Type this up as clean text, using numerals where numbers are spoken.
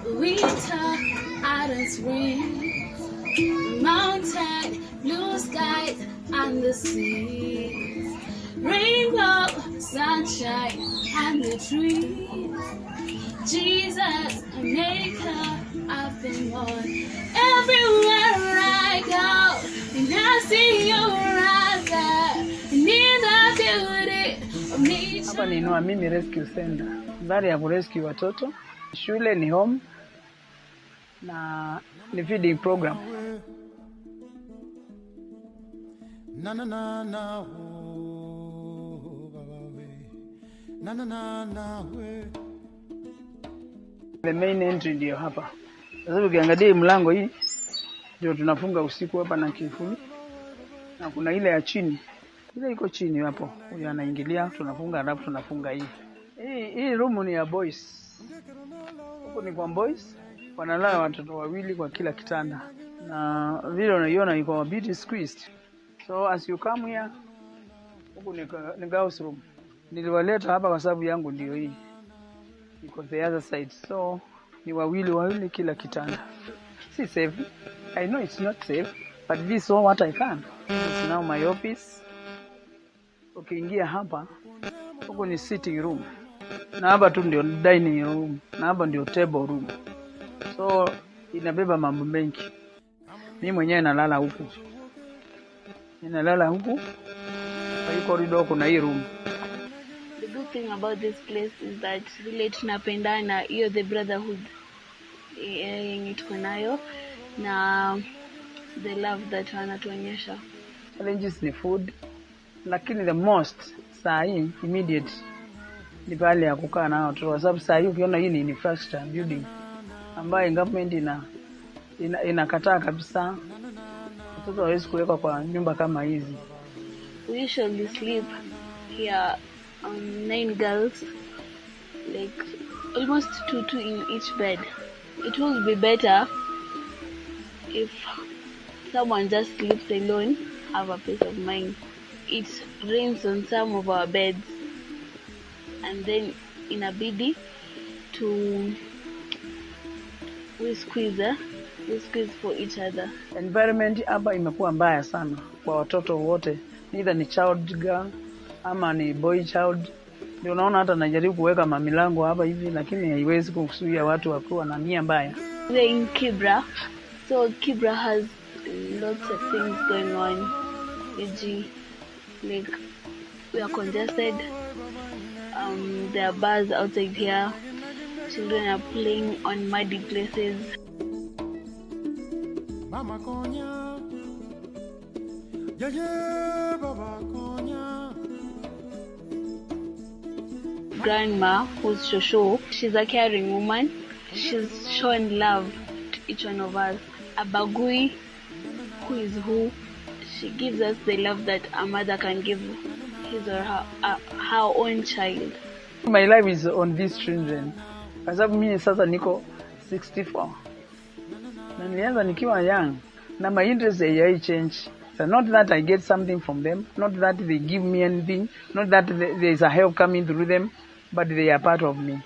winter, autumn, spring, mountain, blue skies, and the seas, rainbow, sunshine, and the trees. Jesus, maker, I've been born. Everywhere I go, and I see you right there, and in the beauty of nature. Hapa ni Inua Mimi Rescue Center. Ndani ya kurescue watoto. Shule ni home na ni feeding program. Na na na na baba we. Na na na na we. The main entry ndio hapa. Sasa ukiangalia mlango hii ndio tunafunga usiku hapa na kifuli. Na kuna ile ya chini. Ile iko chini hapo. Huyu anaingilia, tunafunga alafu tunafunga hii. Hii room ni ya boys. Huko ni kwa boys. Wanalala watoto wawili kwa kila kitanda. Na vile unaiona iko a bit squeezed. So as you come here, huko ni girls room. Niliwaleta hapa kwa sababu yangu ndio hii. Iko the other side. So ni wawili kila kitanda. Si safe. I know it's not safe, but this is what I can. It's now my office. Ukiingia hapa, huko ni sitting room. Na hapa tu ndio dining room. Na hapa ndio table room. So inabeba mambo mengi. Mimi mwenyewe nalala huku. Ninalala huku. Kwa hii corridor kuna hii room. The good thing about this place is that vile tunapendana, hiyo the brotherhood yenye tuko nayo na the love that wanatuonyesha. Challenges ni food, lakini the most saa hii immediate ni pale ya kukaa na watoto. Kwa sababu saa hii ukiona hii ni infrastructure building ambayo government inakataa kabisa. Watoto hawezi kuwekwa kwa nyumba kama hizi. We usually sleep here 9 girls, like almost two in each bed. It would be better if someone just sleeps alone, have a peace of mind. It rains on some of our beds, and then inabidi we squeeze for each other. Environment hapa imekuwa mbaya sana kwa watoto wote, either ni child girl ama ni boy child. Ndio unaona hata najaribu kuweka mamilango hapa hivi, lakini haiwezi kuzuia watu wakuwa na nia mbaya. We're in Kibera, so Kibera has lots of things going on. Like we are congested. There are bars outside here. Children are playing on muddy places. Mama konya, yeah, baba konya. Grandma, who's Shosho, she's a caring woman. She's shown love to each one of us. Abagui, who is who, she gives us the love that a mother can give his or her own child. My life is on these children. Kwa sababu mimi sasa niko 64. Na nilianza nikiwa young. Na my interest hai change. So not that I get something from them, not that they give me anything, not that there is a help coming through them, but they are part of me.